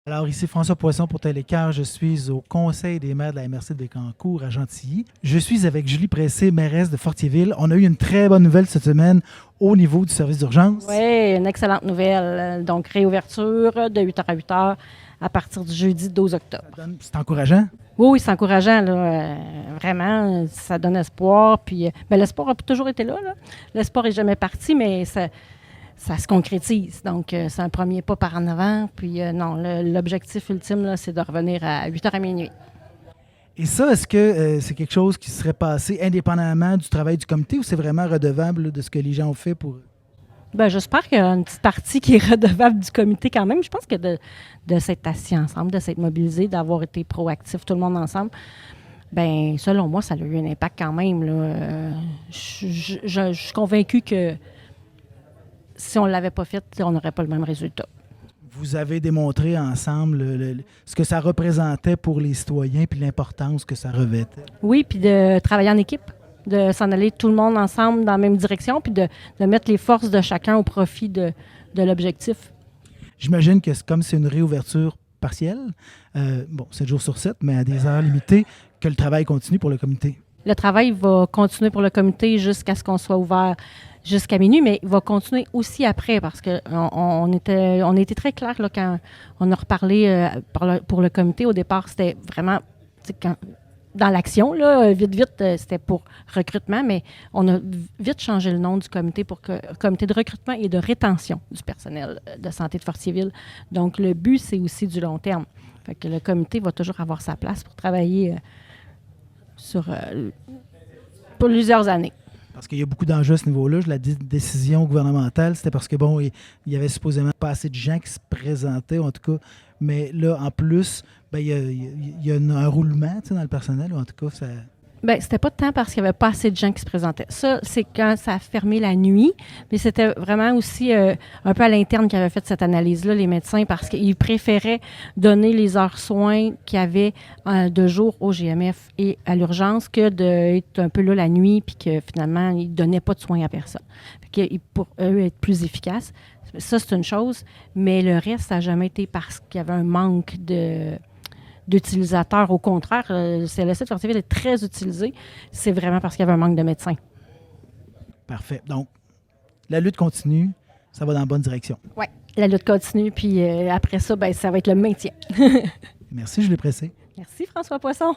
Alors, ici François Poisson pour Télécart. Je suis au Conseil des maires de la MRC de Bécancour à Gentilly. Je suis avec Julie Pressé, mairesse de Fortierville. On a eu une très bonne nouvelle cette semaine au niveau du service d'urgence. Oui, une excellente nouvelle. Donc, réouverture de 8h à 8h à partir du jeudi 12 octobre. C'est encourageant. Oui, oui, c'est encourageant, là. Vraiment, ça donne espoir. Puis, l'espoir a toujours été là. L'espoir n'est jamais parti, mais ça se concrétise. Donc, c'est un premier pas par en avant. Puis, non, l'objectif ultime, là, c'est de revenir à 8h à minuit. Et ça, est-ce que c'est quelque chose qui serait passé indépendamment du travail du comité ou c'est vraiment redevable là, de ce que les gens ont fait pour... J'espère qu'il y a une petite partie qui est redevable du comité quand même. Je pense que de s'être assis ensemble, de s'être mobilisé, d'avoir été proactif tout le monde ensemble, selon moi, ça a eu un impact quand même. Là. Je suis convaincue que si on ne l'avait pas fait, on n'aurait pas le même résultat. Vous avez démontré ensemble ce que ça représentait pour les citoyens puis l'importance que ça revêtait. Oui, puis de travailler en équipe, de s'en aller tout le monde ensemble dans la même direction, puis de mettre les forces de chacun au profit de l'objectif. J'imagine que comme c'est une réouverture partielle, 7 jours sur 7, mais à des heures limitées, que le travail continue pour le comité. Le travail va continuer pour le comité jusqu'à ce qu'on soit ouvert jusqu'à minuit, mais il va continuer aussi après parce qu'on était très clair là, quand on a reparlé pour le comité. Au départ, c'était vraiment dans l'action, là, vite, c'était pour recrutement, mais on a vite changé le nom du comité pour comité de recrutement et de rétention du personnel de santé de Fortierville. Donc, le but, c'est aussi du long terme. Fait que le comité va toujours avoir sa place pour travailler pour plusieurs années. Parce qu'il y a beaucoup d'enjeux à ce niveau-là. La décision gouvernementale, c'était parce que, il y avait supposément pas assez de gens qui se présentaient, en tout cas. Mais là, en plus, il y a un roulement dans le personnel, ou en tout cas, ça... C'était pas tant parce qu'il n'y avait pas assez de gens qui se présentaient. Ça, c'est quand ça a fermé la nuit, mais c'était vraiment aussi un peu à l'interne qui avait fait cette analyse-là, les médecins, parce qu'ils préféraient donner les heures soins qu'il y avait de jour au GMF et à l'urgence que d'être un peu là la nuit puis que finalement, ils ne donnaient pas de soins à personne. Fait que pour eux, être plus efficaces, ça, c'est une chose, mais le reste, ça n'a jamais été parce qu'il y avait un manque d'utilisateurs. Au contraire, le CLSC de Fortierville est très utilisé. C'est vraiment parce qu'il y avait un manque de médecins. Parfait. Donc, la lutte continue. Ça va dans la bonne direction. Oui, la lutte continue. Puis après ça, ça va être le maintien. Merci, Julie Pressé. Merci, François Poisson.